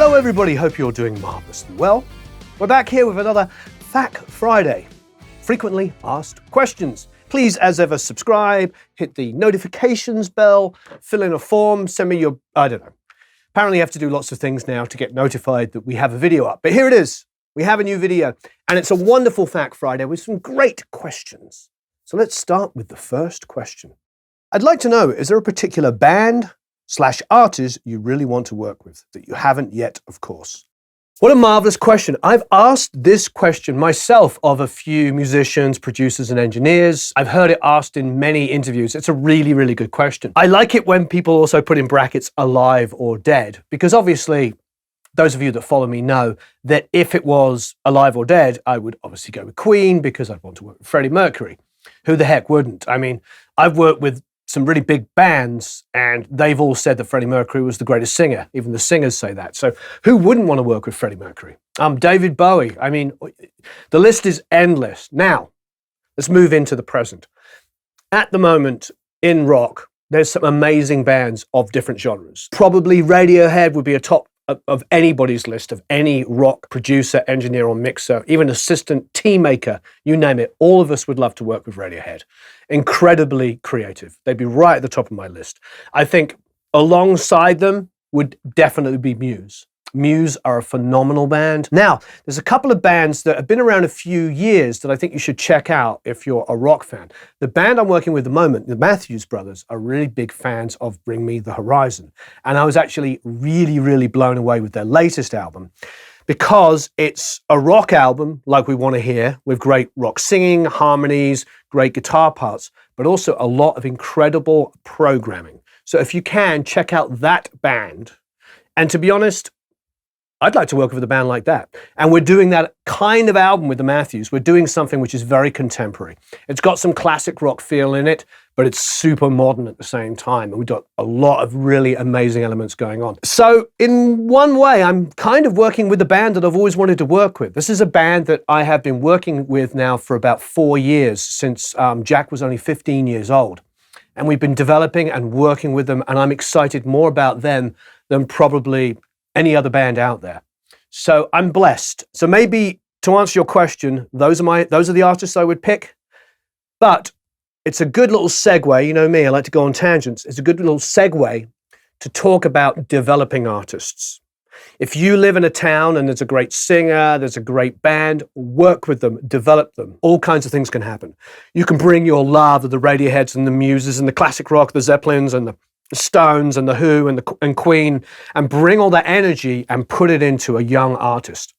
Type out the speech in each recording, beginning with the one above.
Hello everybody, hope you're doing marvelously well. We're back here with another FAQ Friday, frequently asked questions. Please, as ever, subscribe, hit the notifications bell, fill in a form, send me your, I don't know. Apparently you have to do lots of things now to get notified that we have a video up. But here it is, we have a new video, and it's a wonderful FAQ Friday with some great questions. So let's start with the first question. I'd like to know, is there a particular band/artist you really want to work with that you haven't yet, of course? What a marvelous question. I've asked this question myself of a few musicians, producers, and engineers. I've heard it asked in many interviews. It's a really, really good question. I like it when people also put in brackets alive or dead, because obviously, those of you that follow me know that if it was alive or dead, I would obviously go with Queen because I'd want to work with Freddie Mercury. Who the heck wouldn't? I mean, I've worked with some really big bands, and they've all said that Freddie Mercury was the greatest singer. Even the singers say that. So who wouldn't want to work with Freddie Mercury? David Bowie. I mean, the list is endless. Now, let's move into the present. At the moment, in rock, there's some amazing bands of different genres. Probably Radiohead would be a top of anybody's list, of any rock producer, engineer, or mixer, even assistant, team maker, you name it. All of us would love to work with Radiohead. Incredibly creative. They'd be right at the top of my list. I think alongside them would definitely be Muse. Muse are a phenomenal band. Now, there's a couple of bands that have been around a few years that I think you should check out if you're a rock fan. The band I'm working with at the moment, the Matthews Brothers, are really big fans of Bring Me the Horizon. And I was actually really, really blown away with their latest album because it's a rock album like we want to hear, with great rock singing, harmonies, great guitar parts, but also a lot of incredible programming. So if you can, check out that band. And to be honest, I'd like to work with a band like that. And we're doing that kind of album with the Matthews. We're doing something which is very contemporary. It's got some classic rock feel in it, but it's super modern at the same time. And we've got a lot of really amazing elements going on. So in one way, I'm kind of working with the band that I've always wanted to work with. This is a band that I have been working with now for about 4 years, since Jack was only 15 years old. And we've been developing and working with them, and I'm excited more about them than probably any other band out there. So I'm blessed. So maybe to answer your question, those are the artists I would pick. But it's a good little segue. You know me, I like to go on tangents. It's a good little segue to talk about developing artists. If you live in a town and there's a great singer, there's a great band, work with them, develop them. All kinds of things can happen. You can bring your love of the Radioheads and the Muses and the classic rock, the Zeppelins and the Stones and the Who and Queen, and bring all that energy and put it into a young artist.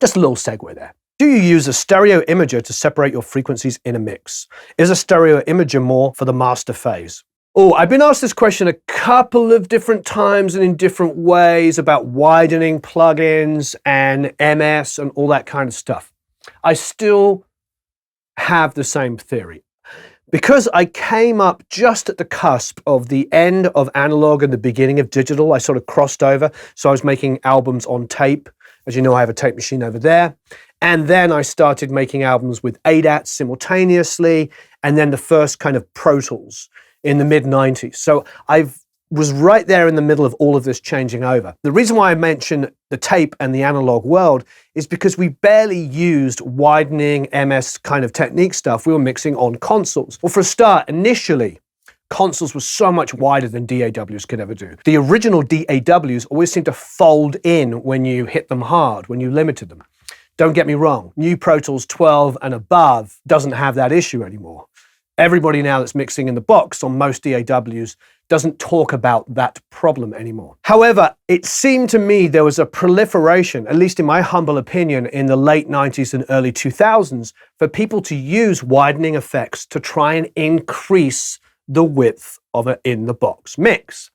Just a little segue there. Do you use a stereo imager to separate your frequencies in a mix? Is a stereo imager more for the master phase? Oh, I've been asked this question a couple of different times and in different ways about widening plugins and MS and all that kind of stuff. I still have the same theory. Because I came up just at the cusp of the end of analog and the beginning of digital, I sort of crossed over. So I was making albums on tape. As you know, I have a tape machine over there. And then I started making albums with ADATs simultaneously, and then the first kind of Pro Tools in the mid-90s. So I was right there in the middle of all of this changing over. The reason why I mention the tape and the analog world is because we barely used widening MS kind of technique stuff. We were mixing on consoles. Well, for a start, initially, consoles were so much wider than DAWs could ever do. The original DAWs always seemed to fold in when you hit them hard, when you limited them. Don't get me wrong, new Pro Tools 12 and above doesn't have that issue anymore. Everybody now that's mixing in the box on most DAWs doesn't talk about that problem anymore. However, it seemed to me there was a proliferation, at least in my humble opinion, in the late 90s and early 2000s, for people to use widening effects to try and increase the width of an in-the-box mix.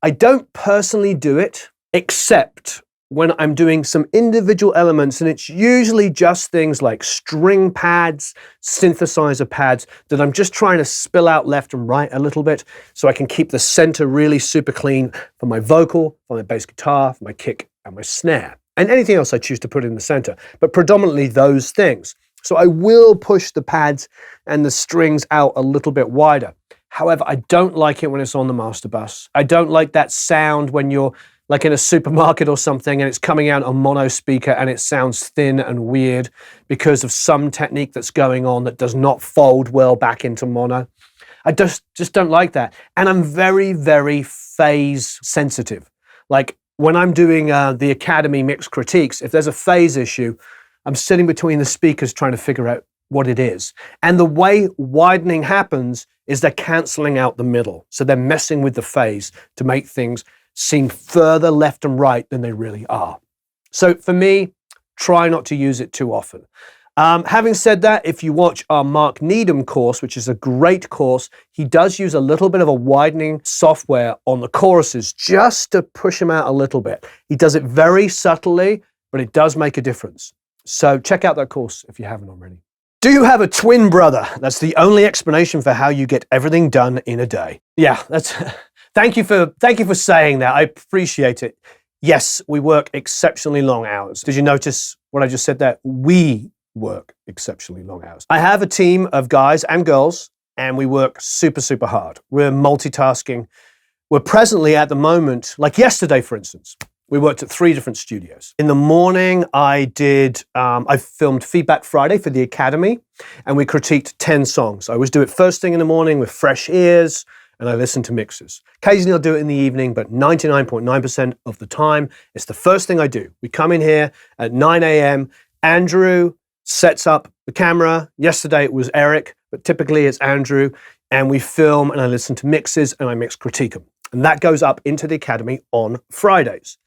I don't personally do it, except when I'm doing some individual elements, and it's usually just things like string pads, synthesizer pads, that I'm just trying to spill out left and right a little bit so I can keep the center really super clean for my vocal, for my bass guitar, for my kick and my snare, and anything else I choose to put in the center, but predominantly those things. So I will push the pads and the strings out a little bit wider. However, I don't like it when it's on the master bus. I don't like that sound when you're like in a supermarket or something, and it's coming out on mono speaker and it sounds thin and weird because of some technique that's going on that does not fold well back into mono. I just don't like that. And I'm very, very phase sensitive. Like when I'm doing the Academy mix critiques, if there's a phase issue, I'm sitting between the speakers trying to figure out what it is. And the way widening happens is they're canceling out the middle. So they're messing with the phase to make things seem further left and right than they really are. So for me, try not to use it too often. Having said that, if you watch our Mark Needham course, which is a great course, he does use a little bit of a widening software on the choruses just to push them out a little bit. He does it very subtly, but it does make a difference. So check out that course if you haven't already. Do you have a twin brother? That's the only explanation for how you get everything done in a day. Yeah, that's thank you for saying that. I appreciate it. Yes, we work exceptionally long hours. Did you notice what I just said there? We work exceptionally long hours. I have a team of guys and girls, and we work super, super hard. We're multitasking. We're presently at the moment, like yesterday, for instance, we worked at 3 different studios. In the morning, I filmed Feedback Friday for the Academy, and we critiqued 10 songs. I always do it first thing in the morning with fresh ears, and I listen to mixes. Occasionally I'll do it in the evening, but 99.9% of the time, it's the first thing I do. We come in here at 9 a.m. Andrew sets up the camera. Yesterday it was Eric, but typically it's Andrew, and we film and I listen to mixes and I mix critique them. And that goes up into the Academy on Fridays.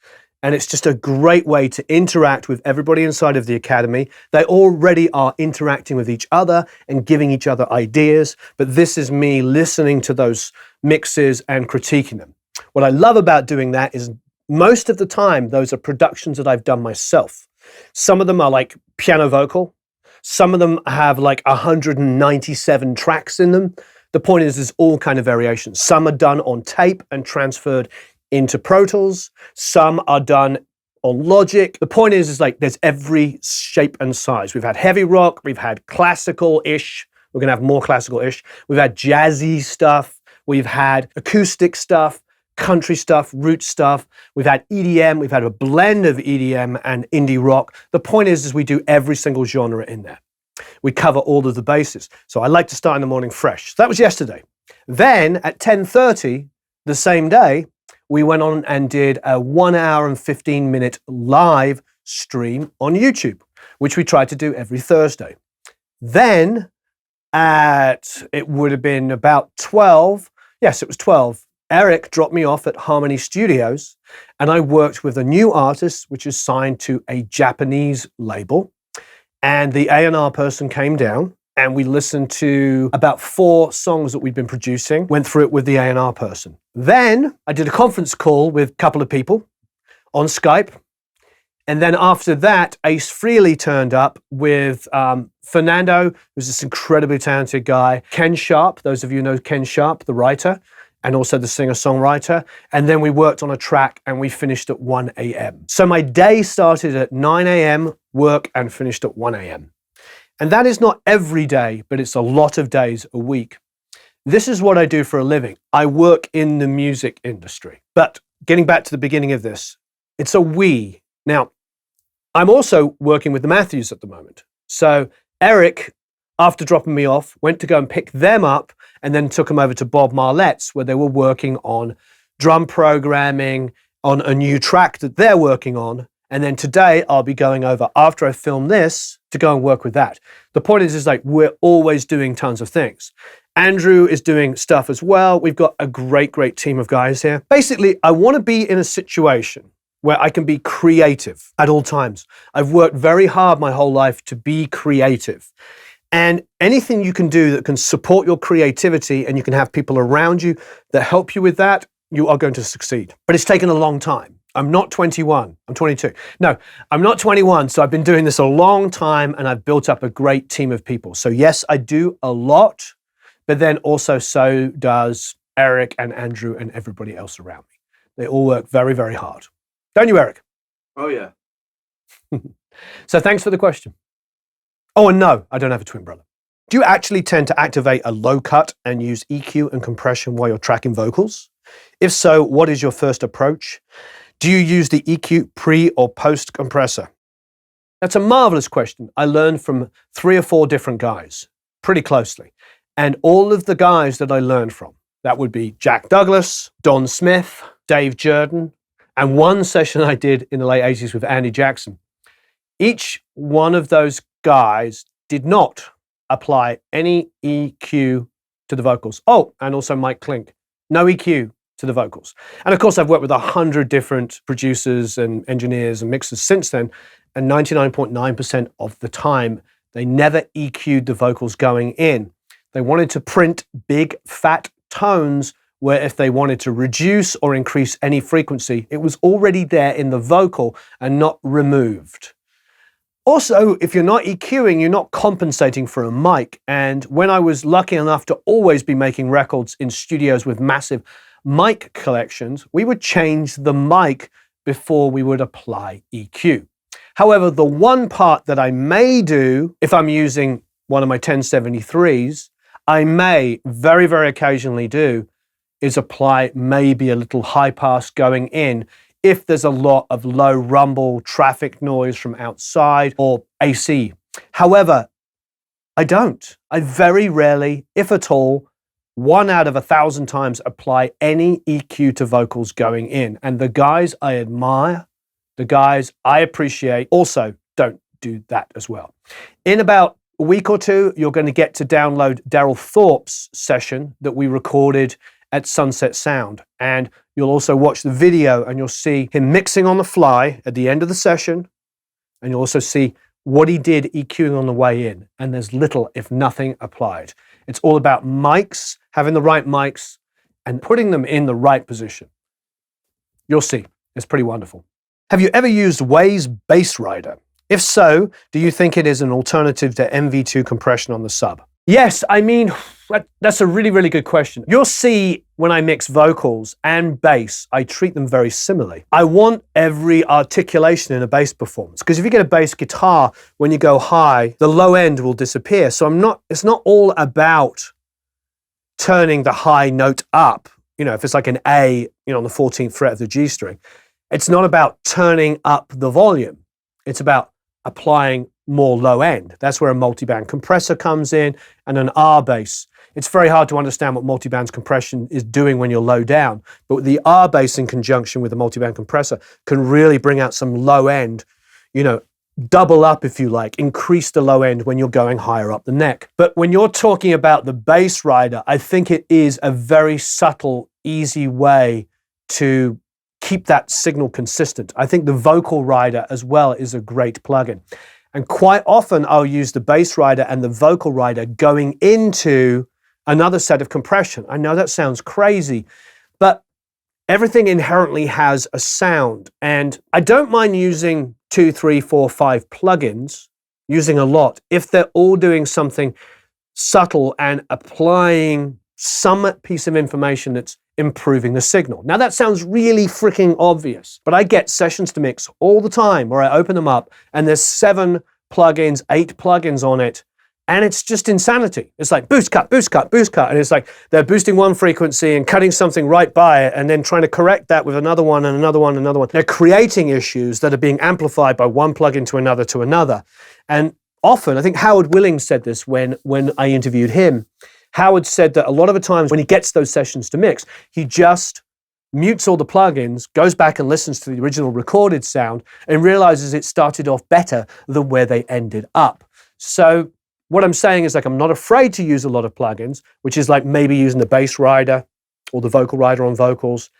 And it's just a great way to interact with everybody inside of the Academy. They already are interacting with each other and giving each other ideas, but this is me listening to those mixes and critiquing them. What I love about doing that is most of the time, those are productions that I've done myself. Some of them are like piano vocal. Some of them have like 197 tracks in them. The point is, there's all kind of variations. Some are done on tape and transferred into Pro Tools. Some are done on Logic. The point is like there's every shape and size. We've had heavy rock. We've had classical-ish. We're going to have more classical-ish. We've had jazzy stuff. We've had acoustic stuff, country stuff, root stuff. We've had EDM. We've had a blend of EDM and indie rock. The point is we do every single genre in there. We cover all of the bases. So I like to start in the morning fresh. So that was yesterday. Then at 10:30 the same day, we went on and did a 1 hour and 15-minute live stream on YouTube, which we try to do every Thursday. Then it would have been about 12. Yes, it was 12. Eric dropped me off at Harmony Studios, and I worked with a new artist, which is signed to a Japanese label. And the A&R person came down, and we listened to about 4 songs that we'd been producing, went through it with the A&R person. Then I did a conference call with a couple of people on Skype. And then after that, Ace Frehley turned up with Fernando, who's this incredibly talented guy, Ken Sharp, those of you know Ken Sharp, the writer, and also the singer-songwriter. And then we worked on a track and we finished at 1 a.m. So my day started at 9 a.m., work, and finished at 1 a.m. And that is not every day, but it's a lot of days a week. This is what I do for a living. I work in the music industry. But getting back to the beginning of this, it's a we. Now, I'm also working with the Matthews at the moment. So Eric, after dropping me off, went to go and pick them up and then took them over to Bob Marlette's, where they were working on drum programming on a new track that they're working on. And then today I'll be going over, after I film this, to go and work with that. The point is like we're always doing tons of things. Andrew is doing stuff as well. We've got a great, great team of guys here. Basically, I want to be in a situation where I can be creative at all times. I've worked very hard my whole life to be creative. And anything you can do that can support your creativity and you can have people around you that help you with that, you are going to succeed. But it's taken a long time. I'm not 21, I'm 22. No, I'm not 21, so I've been doing this a long time and I've built up a great team of people. So yes, I do a lot, but then also so does Eric and Andrew and everybody else around me. They all work very, very hard. Don't you, Eric? Oh, yeah. So thanks for the question. Oh, and no, I don't have a twin brother. Do you actually tend to activate a low cut and use EQ and compression while you're tracking vocals? If so, what is your first approach? Do you use the EQ pre or post compressor? That's a marvelous question. I learned from 3 or 4 different guys pretty closely. And all of the guys that I learned from, that would be Jack Douglas, Don Smith, Dave Jordan, and one session I did in the late 80s with Andy Jackson. Each one of those guys did not apply any EQ to the vocals. Oh, and also Mike Klink, no EQ to the vocals. And of course, I've worked with 100 different producers and engineers and mixers since then, and 99.9% of the time, they never EQ'd the vocals going in. They wanted to print big, fat tones where if they wanted to reduce or increase any frequency, it was already there in the vocal and not removed. Also, if you're not EQing, you're not compensating for a mic. And when I was lucky enough to always be making records in studios with massive mic collections, we would change the mic before we would apply EQ. However, the one part that I may do, if I'm using one of my 1073s, I may very, very occasionally do, is apply maybe a little high pass going in if there's a lot of low rumble, traffic noise from outside or AC. However, I don't. I very rarely, if at all, 1 out of 1,000 times apply any EQ to vocals going in. And the guys I admire, the guys I appreciate also don't do that as well. In about a week or 2, you're going to get to download Daryl Thorpe's session that we recorded at Sunset Sound. And you'll also watch the video and you'll see him mixing on the fly at the end of the session. And you'll also see what he did EQing on the way in. And there's little, if nothing, applied. It's all about mics, having the right mics, and putting them in the right position. You'll see. It's pretty wonderful. Have you ever used Wave's Bass Rider? If so, do you think it is an alternative to MV2 compression on the sub? Yes, I mean, that's a really, really good question. You'll see when I mix vocals and bass, I treat them very similarly. I want every articulation in a bass performance, because if you get a bass guitar, when you go high, the low end will disappear. So it's not all about turning the high note up. You know, if it's like an A, on the 14th fret of the G string, it's not about turning up the volume. It's about applying more low end. That's where a multiband compressor comes in and an R bass. It's very hard to understand what multiband compression is doing when you're low down, but the R bass in conjunction with the multiband compressor can really bring out some low end, double up if you like, increase the low end when you're going higher up the neck. But when you're talking about the bass rider, I think it is a very subtle, easy way to keep that signal consistent. I think the vocal rider as well is a great plugin. And quite often I'll use the bass rider and the vocal rider going into another set of compression. I know that sounds crazy, but everything inherently has a sound. And I don't mind using 2, 3, 4, 5 plugins, using a lot, if they're all doing something subtle and applying some piece of information that's improving the signal. Now that sounds really freaking obvious, but I get sessions to mix all the time where I open them up and there's 7 plugins, 8 plugins on it, and it's just insanity. It's like boost cut, boost cut, boost cut, and it's like they're boosting one frequency and cutting something right by it and then trying to correct that with another one and another one and another one. They're creating issues that are being amplified by one plugin to another. And often, I think Howard Willing said this when I interviewed him. Howard said that a lot of the times when he gets those sessions to mix, he just mutes all the plugins, goes back and listens to the original recorded sound and realizes it started off better than where they ended up. So what I'm saying is, like, I'm not afraid to use a lot of plugins, which is like maybe using the bass rider or the vocal rider on vocals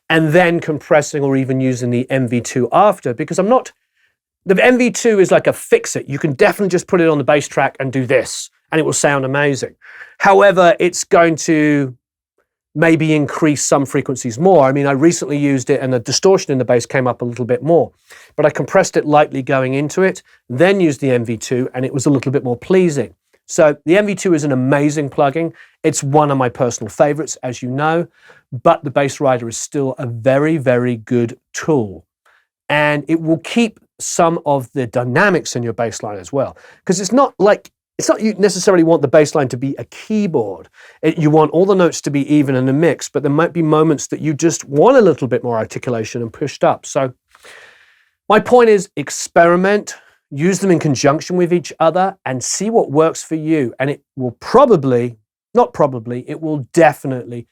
and then compressing or even using the MV2 after, because the MV2 is like a fix-it. You can definitely just put it on the bass track and do this, and it will sound amazing. However, it's going to maybe increase some frequencies more. I mean, I recently used it and the distortion in the bass came up a little bit more, but I compressed it lightly going into it, then used the MV2, and it was a little bit more pleasing. So the MV2 is an amazing plugin. It's one of my personal favorites, as you know, but the bass rider is still a very, very good tool. And it will keep some of the dynamics in your bass line as well. Because it's not like It's not you necessarily want the bass line to be a keyboard. You want all the notes to be even in a mix, but there might be moments that you just want a little bit more articulation and pushed up. So my point is experiment, use them in conjunction with each other and see what works for you. And it will probably, not probably, it will definitely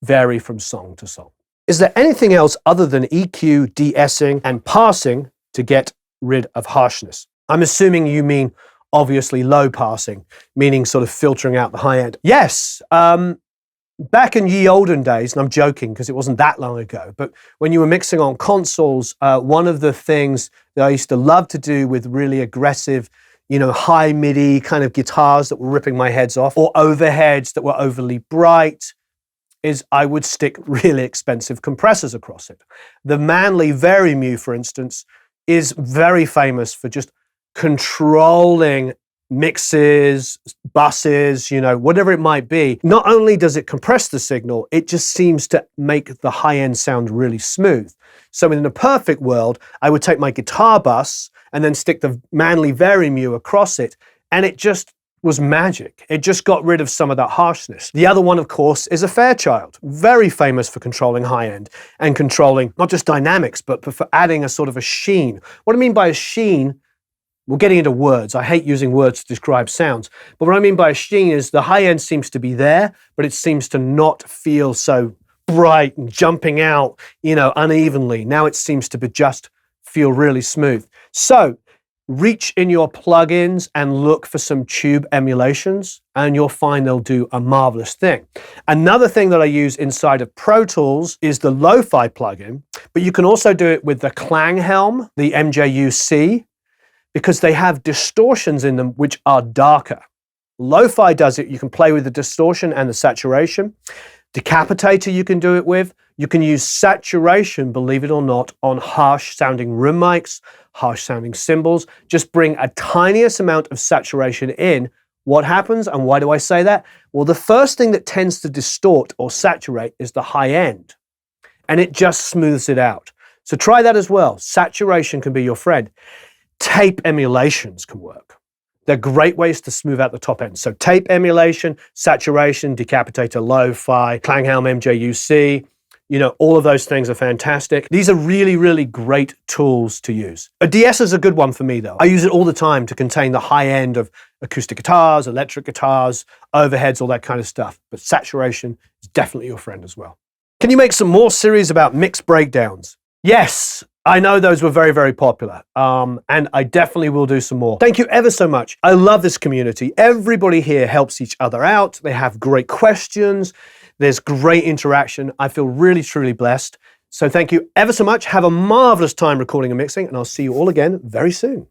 vary from song to song. Is there anything else other than EQ, de-essing, and passing to get rid of harshness? I'm assuming you mean obviously low passing, meaning sort of filtering out the high end. Yes, back in ye olden days, and I'm joking because it wasn't that long ago, but when you were mixing on consoles, one of the things that I used to love to do with really aggressive, high MIDI kind of guitars that were ripping my heads off, or overheads that were overly bright, is I would stick really expensive compressors across it. The Manley Vari-Mu, for instance, is very famous for just controlling mixes, buses, whatever it might be. Not only does it compress the signal, it just seems to make the high end sound really smooth. So in a perfect world, I would take my guitar bus and then stick the Manley Vari-Mu across it, and it just was magic. It just got rid of some of that harshness. The other one, of course, is a Fairchild, very famous for controlling high end and controlling not just dynamics, but for adding a sort of a sheen. What I mean by a sheen, we're getting into words. I hate using words to describe sounds. But what I mean by a sheen is the high end seems to be there, but it seems to not feel so bright and jumping out, unevenly. Now it seems to be just feel really smooth. So reach in your plugins and look for some tube emulations, and you'll find they'll do a marvelous thing. Another thing that I use inside of Pro Tools is the Lo-Fi plugin, but you can also do it with the Klang Helm, the MJU-C, because they have distortions in them which are darker. Lo-Fi does it. You can play with the distortion and the saturation. Decapitator you can do it with. You can use saturation, believe it or not, on harsh sounding room mics, harsh sounding cymbals. Just bring a tiniest amount of saturation in. What happens, and why do I say that? Well, the first thing that tends to distort or saturate is the high end, and it just smooths it out. So try that as well. Saturation can be your friend. Tape emulations can work. They're great ways to smooth out the top end. So tape emulation, saturation, Decapitator, Lo-Fi, Klang Helm, MJU-C, all of those things are fantastic. These are really, really great tools to use. A de-esser is a good one for me though. I use it all the time to contain the high end of acoustic guitars, electric guitars, overheads, all that kind of stuff. But saturation is definitely your friend as well. Can you make some more series about mix breakdowns? Yes. I know those were very, very popular, and I definitely will do some more. Thank you ever so much. I love this community. Everybody here helps each other out. They have great questions. There's great interaction. I feel really, truly blessed. So thank you ever so much. Have a marvelous time recording and mixing, and I'll see you all again very soon.